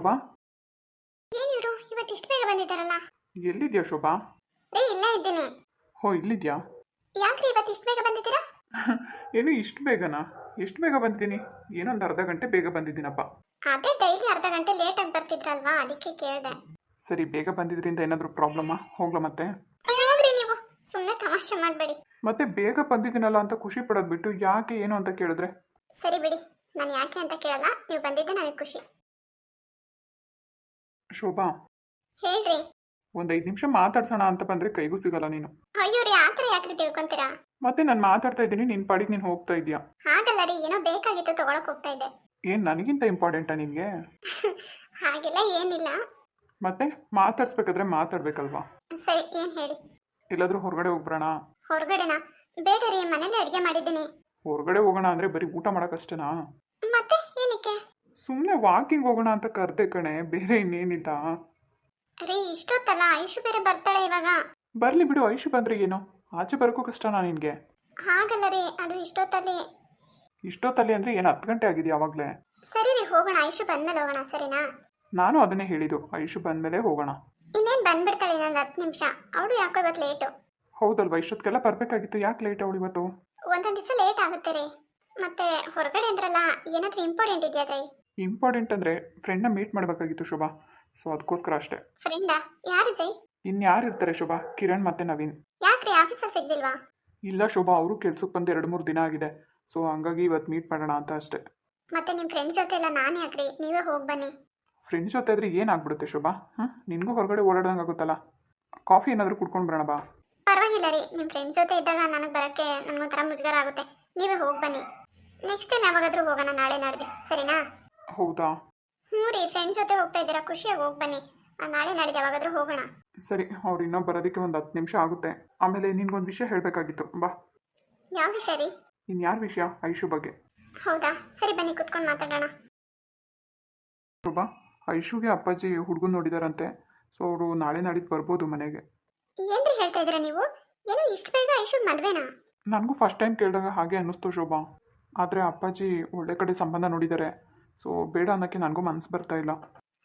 ಶೋಭಾ, ಏನಿವ್ರು ಇವತ್ತು ಇಷ್ಟು ಬೇಗ ಬಂದಿದ್ದಾರಲ್ಲ? ಎಲ್ಲಿದ್ಯಾ ಶೋಭಾ? ರೀ ಇಲ್ಲೇ ಇದ್ದೀನಿ. ಹೋ, ಇಲ್ಲಿದ್ಯಾ? ಯಾಕ್ರಿ ಇವತ್ತು ಇಷ್ಟು ಬೇಗ ಬಂದಿದ್ದೀರಾ? ಏನು ಇಷ್ಟು ಬೇಗನಾ? ಎಷ್ಟು ಬೇಗ ಬಂದಿದ್ದೀನಿ? ಏನೊಂದು ಅರ್ಧ ಗಂಟೆ ಬೇಗ ಬಂದಿದ್ದೀನಪ್ಪ. ಅದೇ ಡೈಲಿ ಅರ್ಧ ಗಂಟೆ ಲೇಟಾಗಿ ಬರ್ತಿದ್ರಲ್ವಾ, ಅದಕ್ಕೆ ಕೇಳಿದೆ. ಸರಿ, ಬೇಗ ಬಂದಿದ್ರಿಂದ ಏನಾದರೂ ಪ್ರಾಬ್ಲಮ್ಮಾ? ಹೋಗ್ಲಾ ಮತ್ತೆ? ಹೋಗ್ರಿ ನೀವು, ಸುಮ್ಮನೆ ತಮಾಷೆ ಮಾಡಬೇಡಿ. ಮತ್ತೆ ಬೇಗ ಬಂದಿದ್ದೀನಲ್ಲ ಅಂತ ಖುಷಿ ಪಡೋದು ಬಿಟ್ಟು ಯಾಕೆ ಏನು ಅಂತ ಕೇಳಿದ್ರೆ? ಸರಿ ಬಿಡಿ, ನಾನು ಯಾಕೆ ಅಂತ ಕೇಳಲ್ಲ, ನೀವು ಬಂದಿದ್ದೆ ನನಗೆ ಖುಷಿ. ಶೋಭಾ, ಹೇಳ್ರಿ. ಒಂದು 5 ನಿಮಿಷ ಮಾತಾಡ್ಸೋಣ ಅಂತ ಬಂದರೆ ಕೈಗೂ ಸಿಗಲ್ಲ ನೀನು. ಅಯ್ಯೋ ರೀ, ಆ ಥರ ಯಾಕ್ರಿ ತಿಳ್ಕೊಂತೀರಾ? ಮತ್ತೆ ನಾನು ಮಾತಾಡ್ತಾ ಇದ್ದೀನಿ, ನಿನ್ನ ಪಾಡಿಗೆ ನೀನು ಹೋಗ್ತಾ ಇದೆಯಾ? ಹಾಗಲ್ಲ ರೀ, ಏನೋ ಬೇಕಾಗಿತ್ತು ತಗೊಳಕ್ ಹೋಗ್ತಾ ಇದ್ದೆ. ಏನು ನನಗಿಂತ ಇಂಪಾರ್ಟೆಂಟಾ ನಿನಗೆ? ಹಾಗೆಲ್ಲ ಏನಿಲ್ಲ. ಮತ್ತೆ ಮಾತಾಡ್ಸ್ಬೇಕಾದ್ರೆ ಮಾತಾಡ್ಬೇಕಲ್ವಾ? ಸರಿ, ಏನು ಹೇಳಿ. ಎಲ್ಲಾದರೂ ಹೊರಗಡೆ ಹೋಗ್ಬರೋಣ? ಹೊರಗಡೆನಾ? ಬೇಡ ರೀ, ಮನೇಲಿ ಅಡುಗೆ ಮಾಡಿದ್ದೀನಿ. ಹೊರಗಡೆ ಹೋಗೋಣ ಅಂದರೆ ಬರೀ ಊಟ ಮಾಡೋಕ್ಕಷ್ಟೇನಾ? ಮತ್ತೆ ಏನಕ್ಕೆ? ಸುಮ್ಮನೆ ವಾಕಿಂಗ್ ಹೋಗೋಣ ಅಂತ ಕರ್ದೆ ಕಣೆ, ಬೇರೆ ಇನ್ನೇನಿಲ್ಲ. ರೀ ಇಷ್ಟೊತ್ತಲ್ಲ, ಐಶು ಬೇರೆ ಬರ್ತಾಳೆ ಇವಾಗ. ಬರಲಿ ಬಿಡು, ಐಶು ಬಂದರೆ ಏನು, ಆಚೆ ಬರೋಕ್ಕೂ ಕಷ್ಟನಾ ನಿನಗೆ? ಹಾಗಲ್ಲ ರೀ, ಅದು ಇಷ್ಟೊತ್ತಲ್ಲಿ. ಇಷ್ಟೊತ್ತಲ್ಲಿ ಅಂದರೆ ಏನು 10 ಗಂಟೆ ಆಗಿದೆ ಆವಾಗಲೇ? ಸರಿ ರೀ, ಹೋಗೋಣ, ಐಶು ಬಂದ್ಮೇಲೆ ಹೋಗೋಣ, ಸರಿನಾ? ನಾನು ಅದನ್ನೇ ಹೇಳಿದ್ದು, ಐಶು ಬಂದಮೇಲೆ ಹೋಗೋಣ. ಇನ್ನೇನು ಬಂದ್ಬಿಡ್ತಾಳೆ, ಇನ್ನೊಂದು 10 ನಿಮಿಷ. ಅವಳು ಯಾಕೋ ಇವತ್ತು ಲೇಟು. ಹೌದಲ್ವಾ, ಇಷ್ಟೊತ್ತಿಗೆಲ್ಲ ಬರಬೇಕಾಗಿತ್ತು, ಯಾಕೆ ಲೇಟ್ ಅವಳು ಇವತ್ತು? ಒಂದೊಂದು ದಿವಸ ಲೇಟ್ ಆಗುತ್ತೆ ರೀ. ಮತ್ತೆ ಹೊರಗಡೆ ಅಂದ್ರಲ್ಲ, ಏನಾದರೂ ಇಂಪಾರ್ಟೆಂಟ್ ಇದೆಯಾ ಜೈ? ಇಂಪಾರ್ಟೆಂಟ್ ಅಂದರೆ ಫ್ರೆಂಡ್ನ ಮೀಟ್ ಮಾಡಬೇಕಾಗಿತ್ತು ಶೋಭಾ, ಸೊ ಅದಕ್ಕೋಸ್ಕರ ಅಷ್ಟೇ. ಫ್ರೆಂಡಾ? ಯಾರು ಜೈ? ಇನ್ಯಾರು ಇರ್ತಾರೆ ಶೋಭಾ? ಕಿರಣ್ ಮತ್ತು ನವೀನ್. ಯಾಕ್ರಿ, ಆಫೀಸಲ್ಲಿ ಸಿಗ್ಲಿಲ್ವಾ? ಇಲ್ಲ ಶೋಭಾ, ಅವರು ಕೆಲ್ಸಕ್ಕೆ ಬಂದು 2-3 ದಿನ ಆಗಿದೆ, ಸೊ ಹಂಗಾಗಿ ಇವತ್ತು ಮೀಟ್ ಮಾಡೋಣ ಅಂತ ಅಷ್ಟೇ. ಮತ್ತೆ ನಿಮ್ಮ ಫ್ರೆಂಡ್ ಜೊತೆ ಎಲ್ಲ ನಾನು ಯಾಕ್ರಿ, ನೀವೇ ಹೋಗಿ ಬನ್ನಿ. ಫ್ರೆಂಡ್ಸ್ ಜೊತೆ ಆದರೆ ಏನಾಗ್ಬಿಡುತ್ತೆ ಶೋಭಾ? ನಿನಗೂ ಹೊರಗಡೆ ಓಡಾಡ್ದಂಗೆ ಆಗುತ್ತಲ್ಲ. ಕಾಫಿ ಏನಾದರೂ ಕುಡ್ಕೊಂಡು ಬರೋಣ ಬಾ. ಪರವಾಗಿಲ್ಲ ರೀ, ನಿಮ್ಮ ಫ್ರೆಂಡ್ ಜೊತೆ ಇದ್ದಾಗ ನನಗೆ ಬರೋಕ್ಕೆ ನನಗೊಂಥರ ಮುಜುಗರ ಆಗುತ್ತೆ. ನೀವೇ ಹೋಗಿ ಬನ್ನಿ. ನೆಕ್ಸ್ಟ್ ಟೈಮ್ ಯಾವಾಗಾದರೂ ಹೋಗೋಣ, ನಾಳೆ ನಾಡ್ದು, ಸರಿನಾ? ಹೌದಾ? ಹ್ಞೂ ರೀ, ಫ್ರೆಂಡ್ಸ್ ಜೊತೆ ಹೋಗ್ತಾ ಇದ್ದೀರಾ, ಖುಷಿಯಾಗಿ ಹೋಗಿ ಬನ್ನಿ. ನಾಳೆ ನಾಡಿದ್ದು ಯಾವಾಗಾದರೂ ಹೋಗೋಣ. ಸರಿ, ಅವ್ರು ಇನ್ನೂ ಬರೋದಕ್ಕೆ ಒಂದು 10 ನಿಮಿಷ ಆಗುತ್ತೆ. ಆಮೇಲೆ ನಿನ್ಗೊಂದು ವಿಷಯ ಹೇಳಬೇಕಾಗಿತ್ತು, ಬಾ. ಯಾವ ವಿಷಯ ರೀ? ಇನ್ಯಾರ ವಿಷಯ? ಐಶು ಬಗ್ಗೆ. ಹೌದಾ? ಸರಿ ಬನ್ನಿ, ಕುತ್ಕೊಂಡು ಮಾತಾಡೋಣ. ಶೋಭಾ, ಐಶುಗೆ ಅಪ್ಪಾಜಿ ಹುಡುಗನ ನೋಡಿದಾರಂತೆ, ಸೊ ಅವರು ನಾಳೆ ನಾಡಿದ್ದು ಬರ್ಬೋದು ಮನೆಗೆ. ಏನ್ರಿ ಹೇಳ್ತಾ ಇದ್ದೀರಾ ನೀವು? ಏನೋ ಇಷ್ಟು ಬೇಗ ಐಶು ಮದುವೆನಾ? ನನಗೂ ಫಸ್ಟ್ ಟೈಮ್ ಕೇಳಿದಾಗ ಹಾಗೆ ಅನ್ನಿಸ್ತು ಶೋಭಾ, ಆದರೆ ಅಪ್ಪಾಜಿ ಒಳ್ಳೆ ಕಡೆ ಸಂಬಂಧ ನೋಡಿದ್ದಾರೆ, ಸೊ ಬೇಡ ಅನ್ನೋಕ್ಕೆ ನನಗೂ ಮನಸ್ಸು ಬರ್ತಾ ಇಲ್ಲ.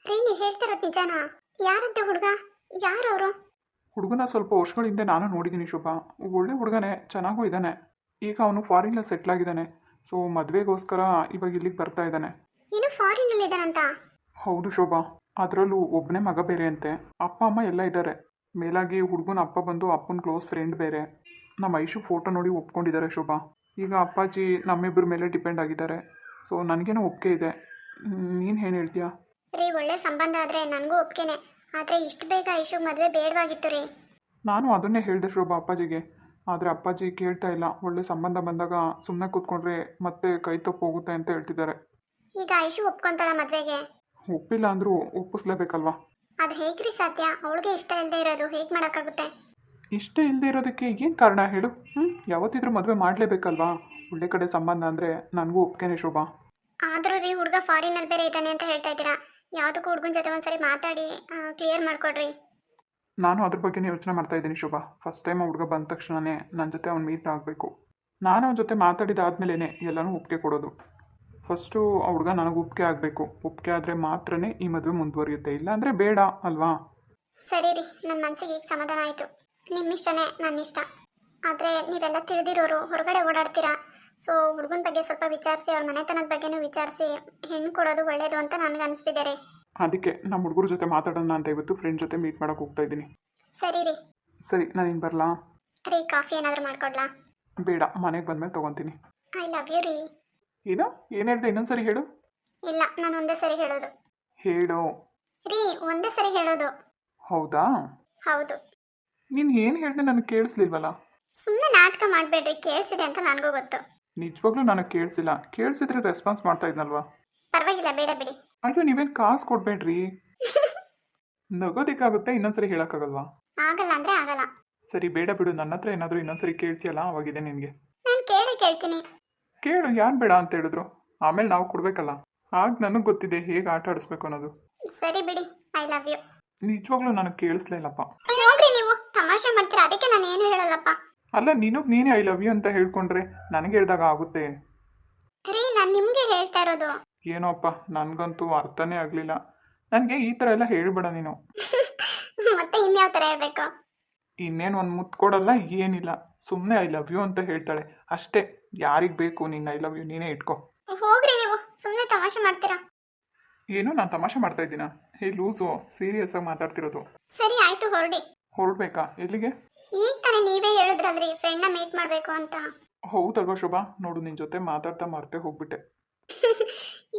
ರೀ, ನೀವು ಹೇಳ್ತಿರೋದು ನಿಜಾನಾ? ಯಾರಂತ ಹುಡುಗ? ಯಾರು ಅವರು? ಹುಡುಗನ ಸ್ವಲ್ಪ ವರ್ಷಗಳ ಹಿಂದೆ ನಾನು ನೋಡಿದ್ದೀನಿ ಶೋಭಾ, ಒಳ್ಳೆ ಹುಡುಗನೇ, ಚೆನ್ನಾಗೂ ಇದ್ದಾನೆ. ಈಗ ಅವನು ಫಾರಿನಲ್ಲಿ ಸೆಟ್ಲ್ ಆಗಿದ್ದಾನೆ, ಸೊ ಮದುವೆಗೋಸ್ಕರ ಇವಾಗ ಇಲ್ಲಿಗೆ ಬರ್ತಾ ಇದ್ದಾನೆ. ಏನು ಫಾರಿನಲ್ಲಿ ಇದ್ದಾನಂತ? ಹೌದು ಶೋಭಾ, ಅದರಲ್ಲೂ ಒಬ್ಬನೇ ಮಗ ಬೇರೆ ಅಂತೆ, ಅಪ್ಪ ಅಮ್ಮ ಎಲ್ಲ ಇದ್ದಾರೆ. ಮೇಲಾಗಿ ಹುಡುಗನ ಅಪ್ಪ ಬಂದು ಅಪ್ಪನ ಕ್ಲೋಸ್ ಫ್ರೆಂಡ್ ಬೇರೆ. ನಮ್ಮ ಐಶು ಫೋಟೋ ನೋಡಿ ಒಪ್ಕೊಂಡಿದ್ದಾರೆ ಶೋಭಾ. ಈಗ ಅಪ್ಪಾಜಿ ನಮ್ಮಿಬ್ಬರ ಮೇಲೆ ಡಿಪೆಂಡ್ ಆಗಿದ್ದಾರೆ, ಸೊ ನನಗೇನೋ ಒಪ್ಪಿಗೆ ಇದೆ. ನೀನು ಏನು ಹೇಳ್ತೀಯಾ? ರೀ, ಒಳ್ಳೆ ಸಂಬಂಧ ಆದರೆ ನನಗೂ ಒಪ್ಪಿಗೆನೆ, ಆದರೆ ಇಷ್ಟು ಬೇಗ ಐಶು ಮದುವೆ ಬೇಡವಾಗಿತ್ತು ರೀ. ನಾನು ಅದನ್ನೇ ಹೇಳಿದೆ ಶೋಭಾ ಅಪ್ಪಾಜಿಗೆ, ಆದರೆ ಅಪ್ಪಾಜಿ ಕೇಳ್ತಾ ಇಲ್ಲ. ಒಳ್ಳೆ ಸಂಬಂಧ ಬಂದಾಗ ಸುಮ್ಮನೆ ಕೂತ್ಕೊಂಡ್ರೆ ಮತ್ತೆ ಕೈ ತಪ್ಪು ಹೋಗುತ್ತೆ ಅಂತ ಹೇಳ್ತಿದ್ದಾರೆ. ಈಗ ಐಶು ಒಪ್ಕೊಂತಾಳ ಮದುವೆಗೆ? ಒಪ್ಪಿಲ್ಲ ಅಂದರೂ ಒಪ್ಪಿಸ್ಲೇಬೇಕಲ್ವಾ? ಅದು ಹೇಗ್ರಿ ಸಾಧ್ಯ? ಅವಳಿಗೆ ಇಷ್ಟ ಇಲ್ಲದೆ ಇರೋದು ಹೇಗೆ ಮಾಡೋಕ್ಕಾಗುತ್ತೆ? ಇಷ್ಟ ಇಲ್ಲದೆ ಇರೋದಕ್ಕೆ ಏನು ಕಾರಣ ಹೇಳು? ಯಾವತ್ತಿದ್ರೂ ಮದುವೆ ಮಾಡಲೇಬೇಕಲ್ವಾ? ಒಳ್ಳೆ ಕಡೆ ಸಂಬಂಧ ಅಂದರೆ ನನಗೂ ಒಪ್ಪಿಗೆನೆ ಶೋಭಾ. ಆದರೂ ರೀ, ಹುಡುಗ ಫಾರಿನಲ್ಲಿ ಬೇರೆ ಇದ್ದಾನೆ ಅಂತ ಹೇಳ್ತಾ ಇದ್ದೀರಾ. ಯಾವುದಕ್ಕೂ ಹುಡುಗನ ಜೊತೆ ಒಂದ್ಸರಿ ಮಾತಾಡಿ ಕ್ಲಿಯರ್ ಮಾಡಿಕೊಡ್ರಿ. ನಾನು ಅದ್ರ ಬಗ್ಗೆನೇ ಯೋಚನೆ ಮಾಡ್ತಾ ಇದ್ದೀನಿ ಶೋಭಾ. ಫಸ್ಟ್ ಟೈಮ್ ಹುಡುಗ ಬಂದ ತಕ್ಷಣವೇ ನನ್ನ ಜೊತೆ ಅವ್ನು ಮೀಟ್ ಆಗಬೇಕು. ನಾನು ಅವನ ಜೊತೆ ಮಾತಾಡಿದಾದ್ಮೇಲೆ ಎಲ್ಲನೂ ಒಪ್ಪಿಗೆ ಕೊಡೋದು. ಫಸ್ಟು ಆ ಹುಡುಗ ನನಗೆ ಒಪ್ಪಿಗೆ ಆಗಬೇಕು. ಒಪ್ಪಿಗೆ ಆದರೆ ಮಾತ್ರನೇ ಈ ಮದುವೆ ಮುಂದುವರಿಯುತ್ತೆ, ಇಲ್ಲಾಂದರೆ ಬೇಡ ಅಲ್ವಾ? ಸರಿ ರೀ, ನನ್ನ ಮನಸ್ಸಿಗೆ ಈಗ ಸಮಾಧಾನ ಆಯಿತು. ನಿಮ್ಮ ಇಷ್ಟನೇ ನನ್ನ ಇಷ್ಟ. ಆದರೆ ನೀವೆಲ್ಲ ತಿಳಿದಿರೋರು, ಹೊರಗಡೆ ಓಡಾಡ್ತೀರಾ, ಸೊ ಹುಡುಗನ ಬಗ್ಗೆ ಸ್ವಲ್ಪ ವಿಚಾರಿಸಿ, ಅವ್ರ ಮನೆತನದ ಬಗ್ಗೆನೂ ವಿಚಾರಿಸಿ ಹೆಣ್ಣು ಕೊಡೋದು ಒಳ್ಳೆಯದು ಅಂತ ನನಗೆ ಅನಿಸ್ತಿದೆ ರೀ. ಅದಕ್ಕೆ ನಮ್ಮ ಹುಡುಗರ ಜೊತೆ ಮಾತಾಡೋಣ ಅಂತ ಇವತ್ತು ಫ್ರೆಂಡ್ ಜೊತೆ ಮೀಟ್ ಮಾಡೋಕೆ ಹೋಗ್ತಾ ಇದ್ದೀನಿ. ಸರಿ ರೀ. ಸರಿ, ನಾನು ಇನ್ನು ಬರಲಾ? ರೀ, ಕಾಫಿ ಏನಾದರೂ ಮಾಡ್ಕೊಡ್ಲಾ? ಬೇಡ, ಮನೆಗೆ ಬಂದಮೇಲೆ ತೊಗೊತೀನಿ. ಐ ಲವ್ ಯು ರೀ. ಏನು ಹೇಳ್ದೆ? ಇನ್ನೊಂದ್ಸರಿ ಹೇಳು. ಇಲ್ಲ, ನಾನು ಒಂದೇ ಸರಿ ಹೇಳೋದು. ಹೇಳು ರೀ, ಒಂದೇ ಸರಿ ಹೇಳೋದು. ಹೌದಾ? ಹೌದು. ನೀನು ಏನು ಹೇಳಿದೆ ನನಗೆ ಕೇಳಿಸ್ಲಿಲ್ವಲ್ಲ? ಸುಮ್ಮನೆ ನಾಟಕ ಮಾಡಬೇಡ್ರಿ, ಕೇಳಿಸಿದೆ ಅಂತ ನನಗೂ ಗೊತ್ತು. ನಿಜವಾಗ್ಲೂ ನನಗೆ ಕೇಳಿಸಿಲ್ಲ. ಕೇಳಿಸಿದ್ರೆ ರೆಸ್ಪಾನ್ಸ್ ಮಾಡ್ತಾ ಇದ್ನಲ್ವಾ? ಪರವಾಗಿಲ್ಲ, ಬೇಡ ಬಿಡಿ. ಅಯ್ಯೋ, ನೀವೇನು ಕಾಸು ಕೊಡಬೇಡ್ರಿ. ನಗೋದಿಕ್ಕಾಗುತ್ತೆ, ಇನ್ನೊಂದ್ಸರಿ ಹೇಳೋಕ್ಕಾಗಲ್ವಾ? ಆಗಲ್ಲ ಅಂದರೆ ಆಗಲ್ಲ. ಸರಿ, ಬೇಡ ಬಿಡು. ನನ್ನ ಹತ್ರ ಏನಾದರೂ ಇನ್ನೊಂದ್ಸರಿ ಕೇಳ್ತೀಯಲ್ಲ, ಅವಾಗಿದೆ ನಿನಗೆ. ನಾನು ಕೇಳ್ತೀನಿ. ಕೇಳು, ಯಾರು ಬೇಡ ಅಂತ ಹೇಳಿದ್ರು? ಆಮೇಲೆ ನಾವು ಕೊಡಬೇಕಲ್ಲ. ಆಗ ನನಗೆ ಗೊತ್ತಿದೆ ಹೇಗೆ ಆಟ ಆಡಿಸ್ಬೇಕು ಅನ್ನೋದು. ಸರಿ ಬಿಡಿ, ಐ ಲವ್ ಯು. ನಿಜವಾಗ್ಲೂ ನನಗೆ ಕೇಳಿಸ್ಲಿಲ್ಲಪ್ಪ. ನೋಡ್ರಿ, ನೀವು ತಮಾಷೆ ಮಾಡ್ತೀರಾ, ಅದಕ್ಕೆ ನಾನು ಏನು ಹೇಳಲ್ಲಪ್ಪ. ಅಲ್ಲ, ನೀನೇ ಐ ಲವ್ ಯು ಅಂತ ಹೇಳ್ಕೊಂಡ್ರೆ ನನಗೆ ಹೇಳ್ದಾಗ ಆಗುತ್ತೆ ರೀ, ನಾನು ನಿಮಗೆ ಹೇಳ್ತಾ ಇರೋದು. ಏನೋಪ್ಪ, ನನಗಂತೂ ಅರ್ಥನೇ ಆಗಲಿಲ್ಲ. ನನಗೆ ಈ ಥರ ಎಲ್ಲ ಹೇಳ್ಬೇಡ ನೀನು. ಮತ್ತೆ ಇನ್ಯಾವ ಥರ ಹೇಳ್ಬೇಕು? ಇನ್ನೇನು ಒಂದು ಮುತ್ತು ಕೊಡಲ್ಲ, ಏನಿಲ್ಲ. ಸುಮ್ಮನೆ ಐ ಲವ್ ಯು ಅಂತ ಹೇಳ್ತಾಳೆ ಅಷ್ಟೇ. ಯಾರಿಗೆ ಬೇಕು ನಿನ್ನ ಐ ಲವ್ ಯು ನೀನೇ ಇಟ್ಕೋ. ಹೋಗ್ರಿ ನೀವು, ಸುಮ್ಮನೆ ತಮಾಷೆ ಮಾಡ್ತೀರಾ. ಏನು ನಾನು ತಮಾಷೆ ಮಾಡ್ತಾ ಇದ್ದೀನ? ಹೇ ಲೂಸು, ಸೀರಿಯಸ್ ಆಗಿ ಮಾತಾಡ್ತಿರೋದು. ಸರಿ ಆಯ್ತು, ಹೊರಡಿ. ಹೊರಡ್ಬೇಕಾ? ಎಲ್ಲಿಗೆ? ಈಗ ತಾನೇ ನೀವೇ ಹೇಳಿದ್ರಲ್ರಿ ಫ್ರೆಂಡ್ನ ಮೀಟ್ ಮಾಡಬೇಕು ಅಂತ. ಹೌದಲ್ವಾ ಶೋಭಾ? ನೋಡು, ನಿನ್ನ ಜೊತೆ ಮಾತಾಡ್ತಾ ಮರ್ತೇ ಹೋಗ್ಬಿಟ್ಟೆ.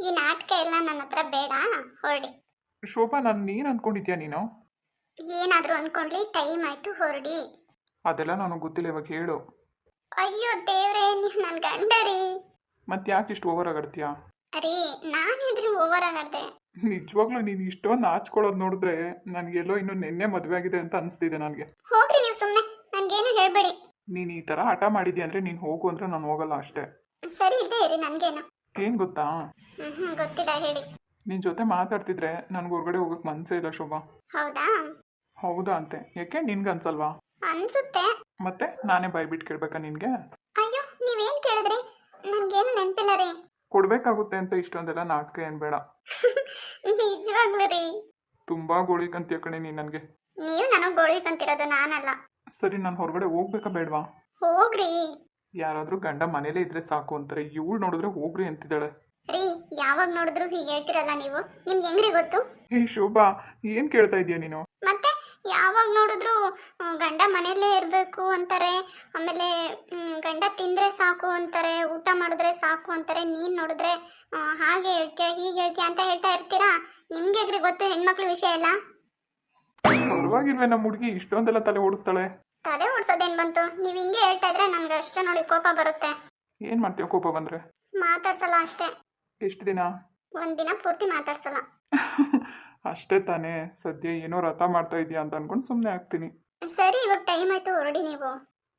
ಈ ನಾಟಕ ಎಲ್ಲ ನನ್ನ ಹತ್ರ ಬೇಡ, ಹೊರಡಿ. ಶೋಭಾ, ನಾನು ನೀನು ಅಂದ್ಕೊಂಡಿದ್ಯಾ ನೀನು? ಏನಾದರೂ ಅನ್ಕೊಂಡ್ಲಿ, ಟೈಮ್ ಆಯ್ತು, ಹೊರಡಿ. ಅದೆಲ್ಲ ನನಗೆ ಗೊತ್ತಿಲ್ಲ, ಇವಾಗ ಹೇಳು. ಅಯ್ಯೋ ದೇವ್ರೆ, ನೀವು ನನ್ನ ಗಂಡ ರೀ. ಮತ್ತೆ ಯಾಕೆ ಇಷ್ಟು ಓವರ್ ಆಗಾಡ್ತೀಯಾ? ರೀ, ನಾನಿದ್ರಿ ಓವರ್ ಆಗಾಡ್ದೆ. ನಿಜವಾಗ್ಲೂ ನೀನು ಇಷ್ಟೊಂದು ನಾಚ್ಕೊಳ್ಳೋದು ನೋಡಿದ್ರೆ ನನಗೆಲ್ಲೋ ಇನ್ನು ನಿನ್ನೆ ಮದುವೆ ಆಗಿದೆ ಅಂತ ಅನಿಸ್ತಿದೆ ನನಗೆ. ಹೋಗ್ರಿ ನೀವು ಸುಮ್ಮನೆ, ನನಗೇನು ಹೇಳ್ಬೇಡಿ. ನೀನು ಈ ಥರ ಹಠ ಮಾಡಿದ್ಯಾ ಅಂದರೆ ನೀನು ಹೋಗು ಅಂದರೆ ನಾನು ಹೋಗಲ್ಲ ಅಷ್ಟೇ. ಸರಿ ಇಲ್ಲದೆ ಇರಿ, ನನಗೇನು. ಏನು ಗೊತ್ತಾ? ಗೊತ್ತಿಲ್ಲ, ಹೇಳಿ. ನಿನ್ನ ಜೊತೆ ಮಾತಾಡ್ತಿದ್ರೆ ನನಗೆ ಹೊರಗಡೆ ಹೋಗೋಕ್ಕೆ ಮನಸ್ಸೇ ಇಲ್ಲ ಶೋಭಾ. ಹೌದಾ? ಹೌದಾ ಅಂತೆ, ಯಾಕೆ ನಿನ್ಗನ್ಸಲ್ವಾ? ಅನ್ಸುತ್ತೆ. ಮತ್ತೆ ನಾನೇ ಬಾಯ್ಬಿಟ್ಟು ಕೇಳ್ಬೇಕಾ ನಿನಗೆ? ಅಯ್ಯೋ, ನೀವೇನು ಕೇಳಿದ್ರಿ? ನನಗೇನು ನೆನಪಿಲ್ಲ ರೀ. ಕೊಡಬೇಕಾಗುತ್ತೆ ಅಂತ ಇಷ್ಟೊಂದೆಲ್ಲ ನಾಟಕ ಏನು ಬೇಡ. ನಿಜವಾಗ್ಲೂ ರೀ. ತುಂಬ ಗೋಳಿಕಂತೀಯ ಕಣೆ ನೀನು ನನಗೆ. ನೀವು ನನಗೆ ಗೋಳಿಕಂತಿರೋದು, ನಾನಲ್ಲ. ಸರಿ, ನಾನು ಹೊರಗಡೆ ಹೋಗ್ಬೇಕಾ ಬೇಡವಾ? ಹೋಗ್ರಿ. ಯಾರಾದರೂ ಗಂಡ ಮನೇಲೇ ಇದ್ರೆ ಸಾಕು ಅಂತಾರೆ, ಇವಳು ನೋಡಿದ್ರೆ ಹೋಗ್ರಿ ಅಂತಿದ್ದಾಳೆ. ರೀ, ಯಾವಾಗ ನೋಡಿದ್ರು ಹೀಗೆ ಹೇಳ್ತಿರಲ್ಲ ನೀವು, ನಿಮ್ಗೆ ಹೆಂಗ್ರಿ ಗೊತ್ತು? ಹೇ ಶೋಭಾ, ಏನು ಕೇಳ್ತಾ ಇದೀಯ ನೀನು? ಮತ್ತೆ ಯಾವಾಗ ನೋಡಿದ್ರು ಗಂಡ ಮನೆಯಲ್ಲೇ ಇರಬೇಕು ಅಂತಾರೆ, ಆಮೇಲೆ ಗಂಡ ತಿಂದರೆ ಸಾಕು ಅಂತಾರೆ, ಊಟ ಮಾಡಿದ್ರೆ ಸಾಕು ಅಂತಾರೆ. ನೀನು ನೋಡಿದ್ರೆ ಹಾಗೆ ಹೇಳ್ತೀಯ, ಹೀಗೆ ಹೇಳ್ತೀಯ ಅಂತ ಹೇಳ್ತಾ ಇರ್ತೀರಾ. ನಿಮ್ಗೆ ಹೇಗ್ರಿ ಗೊತ್ತು ಹೆಣ್ಮಕ್ಳ ವಿಷಯ ಎಲ್ಲ? ಪರವಾಗಿಲ್ವೇ ನಮ್ಮ ಹುಡುಗಿ ಇಷ್ಟೊಂದೆಲ್ಲ ತಲೆ ಓಡಿಸ್ತಾಳೆ? ತಲೆ ಓಡಿಸೋದೇನು ಬಂತು? ನೀವು ಹಿಂಗೆ ಹೇಳ್ತಾ ಇದ್ರೆ ನನಗೆ ಅಷ್ಟೇ ನೋಡಿ ಕೋಪ ಬರುತ್ತೆ. ಏನು ಮಾಡ್ತೀಯ ಕೋಪ ಬಂದರೆ? ಮಾತಾಡ್ಸಲ್ಲ ಅಷ್ಟೇ. ಎಷ್ಟು ದಿನ? ಒಂದಿನ ಪೂರ್ತಿ ಮಾತಾಡ್ಸಲ್ಲ. ಅಷ್ಟೇ ತಾನೇ. ಸದ್ಯ ಏನೋ ರಥ ಮಾಡ್ತಾ ಇದೀಯಾ ಅಂತ ಅನ್ಕೊಂಡು ಸುಮ್ಮನೆ ಆಗ್ತೀನಿ. ಸರಿ, ಇವಾಗ ಟೈಮ್ ಆಯ್ತು, ಹೊರಡಿ ನೀವು.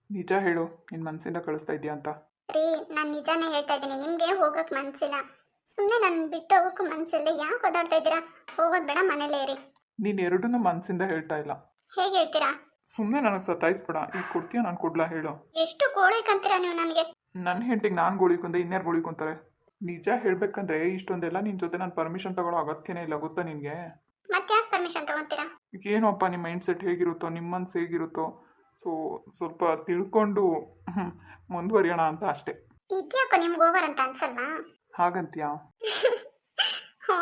ನಿಜ ಹೇಳು, ನಿನ್ನ ಮನಸ್ಸಿಂದ ಕಳಿಸ್ತಾ ಇದೀಯಾ ಅಂತ? ರೀ, ನಾನು ನಿಜಾನೇ ಹೇಳ್ತಾ ಇದ್ದೀನಿ. ನಿಮಗೆ ಹೋಗಕ್ಕೆ ಮನಸ್ಸಿಲ್ಲ, ಸುಮ್ಮನೆ ನನ್ನ ಬಿಟ್ಟು ಹೋಗೋಕ್ಕೂ ಮನಸ್ಸಿಲ್ಲ. ಯಾಕೆ ಓದಾಡ್ತಾ ಇದ್ದೀರಾ? ಹೋಗೋದು ಬೇಡ, ಮನೇಲೇ ಇರಿ. ನೀನು ಎರಡನ್ನೂ ಮನಸ್ಸಿಂದ ಹೇಳ್ತಾ ಇಲ್ಲ. ಹೇಗೆ ಹೇಳ್ತೀರಾ? ಸುಮ್ಮನೆ ನನಗೆ ಸತಾಯಿಸ್ಬೇಡ. ಈಗ ಕೊಡ್ತೀಯಾ, ನಾನು ಕೊಡ್ಲಾ ಹೇಳು? ಎಷ್ಟು ಗೋಳಿಕಂತೀರಾ ನೀವು ನನಗೆ? ನನ್ನ ಹೆಂಡತಿಗೆ ನಾನು ಗೋಳಿಕೊಂಡೆ, ಇನ್ಯಾರು ಗೋಳಿಕೊಂತಾರೆ? ನಿಜ ಹೇಳ್ಬೇಕಂದ್ರೆ ಇಷ್ಟೊಂದೆಲ್ಲ ನಿನ್ನ ಜೊತೆ ನಾನು ಪರ್ಮಿಷನ್ ತಗೊಳ್ಳೋ ಅಗತ್ಯನೇ ಇಲ್ಲ, ಗೊತ್ತಾ ನಿನಗೆ? ಮತ್ತೆ ಯಾಕೆ ಪರ್ಮಿಷನ್ ತಗೊಂತೀರಾ? ಏನೋಪ್ಪ ನಿಮ್ಮ ಮೈಂಡ್ ಸೆಟ್ ಹೇಗಿರುತ್ತೋ, ನಿಮ್ಮ ಮನಸ್ಸು ಹೇಗಿರುತ್ತೋ, ಸೊ ಸ್ವಲ್ಪ ತಿಳ್ಕೊಂಡು ಮುಂದುವರಿಯೋಣ ಅಂತ ಅಷ್ಟೇ. ಇದ್ಯಾಕೋ ನಿಮ್ಗೆ ಓವರ್ ಅಂತ ಅನ್ಸಲ್ವಾ? ಹಾಗಂತ್ಯಾ? ಹ್ಞೂ.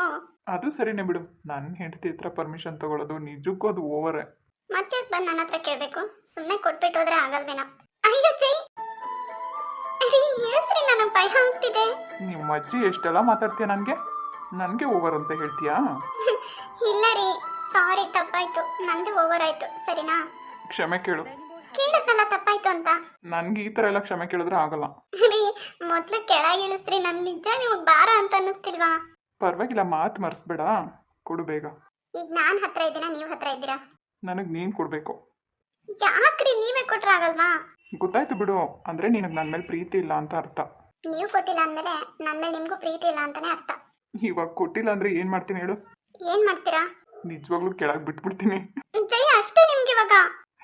ಅದು ಸರಿನೇ ಬಿಡು. ನನ್ನ ಹೆಂಡತಿ ಹತ್ರ ಪರ್ಮಿಷನ್ ತಗೊಳ್ಳೋದು ನಿಜಕ್ಕೂ ಅದು ಓವರೇ. ಮತ್ತೆ ಬಂದು ನನ್ನ ಹತ್ರ ಕೇಳಬೇಕು? ಸುಮ್ಮನೆ ಕೊಟ್ಬಿಟ್ಟು ಹೋದ್ರೆ ಆಗಲ್ವೇನೋ? ಅಯ್ಯೋ ಜೈ, ಇಳಿಸ್ರಿ, ನನಗೆ ಭಯ ಆಗ್ತಿದೆ. ನಿಮ್ಮ ಅಜ್ಜಿ ಎಷ್ಟೆಲ್ಲ ಮಾತಾಡ್ತೀಯ ನನಗೆ ಓವರ್ ಅಂತ ಹೇಳ್ತೀಯಾ? ಇಲ್ಲ ರೀ, ಸಾರಿ, ತಪ್ಪಾಯ್ತು, ನಂದು ಓವರ್ ಆಯ್ತು, ಸರಿನಾ? ಕ್ಷಮೆ ಕೇಳು. ಕೇಳಕ್ಕಲ್ಲ, ತಪ್ಪಾಯ್ತು ಅಂತ. ನನಗೆ ಈ ಥರ ಎಲ್ಲ ಕ್ಷಮೆ ಕೇಳಿದ್ರೆ ಆಗಲ್ಲ. ರೀ, ಮೊದಲು ಕೆಳಗೆ ಇಳಿಸ್ರಿ. ನನ್ ನಿಜ ನಿಮಗೆ ಭಾರ ಅಂತ ಅನ್ನಿಸ್ತಿಲ್ವಾ? ಪರವಾಗಿಲ್ಲ, ಮಾತು ಮರೆಸ್ಬೇಡ, ಕೊಡು ಬೇಗ. ಈಗ ನಾನು ಹತ್ರ ಇದ್ದೀನ, ನೀವು ಹತ್ರ ಇದ್ದೀರಾ? ನನಗೆ ನೀನು ಕೊಡಬೇಕು. ಯಾಕ್ರಿ, ನೀವೇ ಕೊಟ್ರೆ ಆಗಲ್ವಾ? ಗೊತ್ತಾಯ್ತು ಬಿಡು, ಅಂದರೆ ನಿನಗೆ ನನ್ನ ಮೇಲೆ ಪ್ರೀತಿ ಇಲ್ಲ ಅಂತ ಅರ್ಥ. ನೀವು ಕೊಟ್ಟಿಲ್ಲ ಅಂದಮೇಲೆ ನನ್ನ ಮೇಲೆ ನಿಮಗೂ ಪ್ರೀತಿ ಇಲ್ಲ ಅಂತಾನೆ ಅರ್ಥ. ಇವಾಗ ಕೊಟ್ಟಿಲ್ಲ ಅಂದರೆ ಏನು ಮಾಡ್ತೀನಿ ಹೇಳು? ಏನು ಮಾಡ್ತೀರಾ? ನಿಜವಾಗ್ಲೂ ಕೆಳಗೆ ಬಿಟ್ಬಿಡ್ತೀನಿ. ಜೈ, ಅಷ್ಟೇ ನಿಮ್ಗೆ ಇವಾಗ?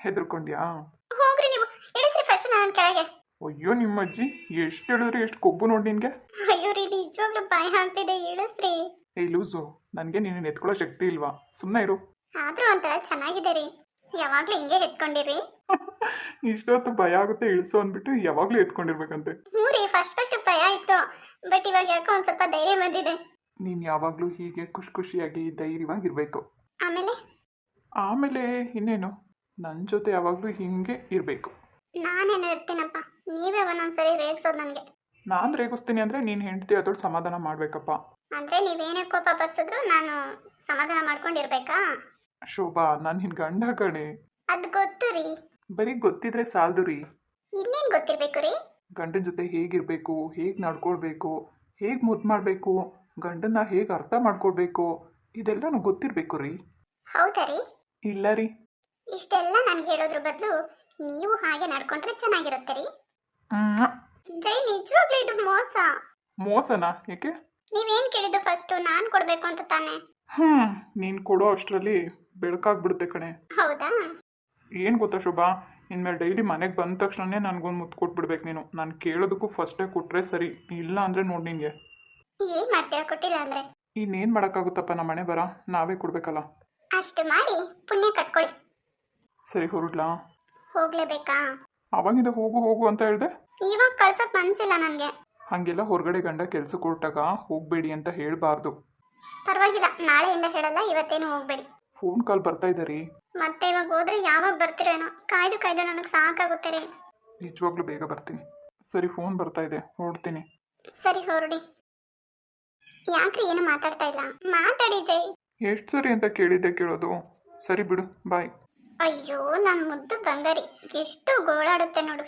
ಹೆದರ್ಕೊಂಡ್ಯಾ? ಹೋಗ್ರಿ ನೀವು, ಇಳಿಸ್ರಿ ಫಸ್ಟ್ ನಾನು ಕೆಳಗೆ. ಅಯ್ಯೋ, ನಿಮ್ಮ ಅಜ್ಜಿ ಎಷ್ಟು ಹೇಳಿದ್ರೆ ಎಷ್ಟು ಕೊಬ್ಬು ನೋಡಿ ನಿನಗೆ. ಅಯ್ಯೋ ರೀ, ನಿಜವಾಗ್ಲೂ ಭಯ ಆಗ್ತಿದೆ, ಇಳಿಸ್ರಿ. ಏಯ್ ಲೂಸು, ನನಗೆ ನೀನು ಎತ್ಕೊಳ್ಳೋ ಶಕ್ತಿ ಇಲ್ವಾ? ಸುಮ್ಮನೆ ಇರು. ಆದ್ರೂ ಒಂಥರ ಚೆನ್ನಾಗಿದೆ ರೀ, ಯಾವಾಗ್ಲೂ ಹಿಂಗೆ ಎತ್ಕೊಂಡಿರಿ. ಇಷ್ಟೊತ್ತು ಭಯ ಆಗುತ್ತೆ ಇಳಿಸು ಅಂದ್ಬಿಟ್ಟು ಯಾವಾಗಲೂ ಎತ್ಕೊಂಡಿರ್ಬೇಕಂತೆ. ಹ್ಞೂ ರೀ, ಫಸ್ಟ್ ಭಯ ಆಯ್ತು, ಬಟ್ ಇವಾಗ ಯಾಕೋ ಒಂದು ಸ್ವಲ್ಪ ಧೈರ್ಯ ಬಂದಿದೆ. ನೀನು ಯಾವಾಗಲೂ ಹೀಗೆ ಖುಷಿಯಾಗಿ ಧೈರ್ಯವಾಗಿರಬೇಕು. ಆಮೇಲೆ ಇನ್ನೇನು, ನನ್ನ ಜೊತೆ ಯಾವಾಗಲೂ ಹಿಂಗೆ ಇರಬೇಕು. ನಾನೇನು ಇರ್ತೀನಪ್ಪ, ನೀವೇ ಒಂದೊಂದ್ಸರಿ ರೇಗಿಸೋದು ನನಗೆ. ನಾನು ರೇಗಿಸ್ತೀನಿ ಅಂದರೆ ನೀನು ಹೆಂಡತಿ ಅದೊಟ್ಟು ಸಮಾಧಾನ ಮಾಡಬೇಕಪ್ಪ. ಅಂದರೆ ನೀವೇನೇ ಕೋಪ ಬರ್ಸಿದ್ರು ನಾನು ಸಮಾಧಾನ ಮಾಡ್ಕೊಂಡಿರ್ಬೇಕಾ? ಶೋಭಾ, ನಾನು ನಿನ್ನ ಗಂಡ ಕಣೆ. ಅದು ಗೊತ್ತು ರೀ. ಬರೀ ಗೊತ್ತಿದ್ರೆ ಸಾಲದು ರೀ. ಇನ್ನೇನು ಗೊತ್ತಿರಬೇಕು ರೀ? ಗಂಡನ ಜೊತೆ ಹೇಗಿರಬೇಕು, ಹೇಗೆ ನಡ್ಕೊಳ್ಬೇಕು, ಹೇಗೆ ಮುದ್ದು ಮಾಡಬೇಕು, ಗಂಡನ್ನ ಹೇಗೆ ಅರ್ಥ ಮಾಡ್ಕೊಳ್ಬೇಕು, ಇದೆಲ್ಲನೂ ಗೊತ್ತಿರಬೇಕು ರೀ. ಹೌದಾ ರೀ? ಇಲ್ಲ ರೀ. ಇಷ್ಟೆಲ್ಲ ನನಗೆ ಹೇಳೋದ್ರ ಬದಲು ನೀವು ಹಾಗೆ ನಡ್ಕೊಂಡ್ರೆ ಚೆನ್ನಾಗಿರುತ್ತೆ ರೀ. ಜೈ, ನಿಜವಾಗ್ಲೂ ಇದು ಮೋಸ. ಮೋಸನಾ? ಯಾಕೆ? ನೀವೇನು ಕೇಳಿದ್ದು ಫಸ್ಟು? ನಾನು ಕೊಡಬೇಕು ಅಂತ ತಾನೆ? ನೀನು ಕೊಡೋ ಅಷ್ಟರಲ್ಲಿ ಬೆಳಕಾಗ್ಬಿಡುತ್ತೆ ಕಣೆ. ಹೌದಾ? ಏನು ಗೊತ್ತಾ ಶೋಭಾ, ಇನ್ಮೇಲೆ ಡೈಲಿ ಮನೆಗೆ ಬಂದ ತಕ್ಷಣನೇ ನನಗೊಂದು ಮುತ್ತು ಕೊಟ್ಬಿಡ್ಬೇಕು ನೀನು. ನಾನು ಕೇಳೋದಕ್ಕೂ ಫಸ್ಟೇ ಕೊಟ್ಟರೆ ಸರಿ, ಇಲ್ಲ ಅಂದರೆ ನೋಡಿ ನಿನಗೆ. ಏನು ಮಾಡ್ತೀರಾ ಕೊಟ್ಟಿಲ್ಲ ಅಂದರೆ? ಇನ್ನೇನು ಮಾಡೋಕ್ಕಾಗುತ್ತಪ್ಪ ನಮ್ಮ ಮನೆ ಬರ ನಾವೇ ಕೊಡಬೇಕಲ್ಲ. ಅಷ್ಟು ಮಾಡಿ ಪುಣ್ಯ ಕಟ್ಕೊಳ್ಳಿ. ಸರಿ ಹೊರಡ್ಲಾ? ಹೋಗ್ಲೇಬೇಕಾ? ಅವಾಗಿಂದ ಹೋಗು ಹೋಗು ಅಂತ ಹೇಳಿದೆ. ಇವಾಗ ಕಳ್ಸೋಕ್ ಮನ್ಸಿಲ್ಲ ನನಗೆ. ಹಾಗೆಲ್ಲ ಹೊರಗಡೆ ಗಂಡ ಕೆಲಸಕ್ಕೆ ಹೊರಟಾಗ ಹೋಗಬೇಡಿ ಅಂತ ಹೇಳಬಾರ್ದು. ಪರವಾಗಿಲ್ಲ, ನಾಳೆಯಿಂದ ಹೇಳಲ್ಲ, ಇವತ್ತೇನು ಹೋಗ್ಬೇಡಿ. ಫೋನ್ ಕಾಲ್ ಬರ್ತಾ ಇದೆ ರೀ. ಮತ್ತೆ ಇವಾಗ ಹೋದ್ರೆ ಯಾವಾಗ ಬರ್ತೀರೇನೋ, ಕಾಯ್ದು ಕಾಯ್ದು ನನಗೆ ಸಾಕಾಗುತ್ತೆ ರೀ. ನಿಜವಾಗ್ಲೂ ಬೇಗ ಬರ್ತೀನಿ. ಸರಿ ಫೋನ್ ಬರ್ತಾ ಇದೆ, ಹೊರಡ್ತೀನಿ. ಸರಿ ಹೊರಡಿ. ಯಾಕ್ರಿ ಏನು ಮಾತಾಡ್ತಾ ಇಲ್ಲ? ಮಾತಾಡಿ ಜೈ. ಎಷ್ಟು ಸರಿ ಅಂತ ಕೇಳಿದ್ದೆ ಕೇಳೋದು. ಸರಿ ಬಿಡು, ಬಾಯ್. ಅಯ್ಯೋ ನನ್ನ ಮುದ್ದು ಬಂಗಾರಿ, ಎಷ್ಟು ಗೋಳಾಡುತ್ತೆ ನೋಡು.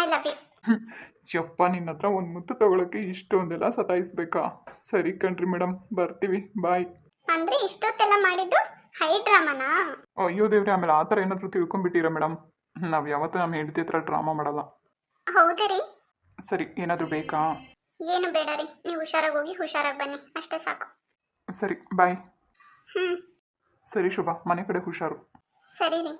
I love you. ಯಪ್ಪ, ನಿನ್ನ ಹತ್ರ ಒಂದು ಮುತ್ತು ತಗೊಳಕ್ಕೆ ಇಷ್ಟೊಂದೆಲ್ಲ ಸತಾಯಿಸ್ಬೇಕಾ? ಸರಿ ಕಣ್ರಿ ಮೇಡಮ್, ಬರ್ತೀವಿ, ಬಾಯ್. ಅಂದ್ರೆ ಇಷ್ಟೊತ್ತೆಲ್ಲ ಮಾಡಿದ್ದು ಹೈ ಡ್ರಾಮಾನಾ? ಅಯ್ಯೋ ದೇವ್ರೆ, ಆಮೇಲೆ ಆ ಥರ ಏನಾದರೂ ತಿಳ್ಕೊಂಡ್ಬಿಟ್ಟಿರ ಮೇಡಮ್? ನಾವು ಯಾವತ್ತೂ ನಮ್ಮ ಹೆಂಡತಿ ಹತ್ರ ಡ್ರಾಮಾ ಮಾಡಲ್ಲ. ಹೌದಾ ರೀ? ಸರಿ, ಏನಾದರೂ ಬೇಕಾ? ಏನು ಬೇಡ ರೀ, ನೀವು ಹುಷಾರಾಗಿ ಹೋಗಿ ಹುಷಾರಾಗಿ ಬನ್ನಿ, ಅಷ್ಟೇ ಸಾಕು. ಸರಿ ಬಾಯ್. ಹ್ಞೂ ಸರಿ ಶುಭ, ಮನೆ ಕಡೆ ಹುಷಾರು. ಸರಿ ರೀ.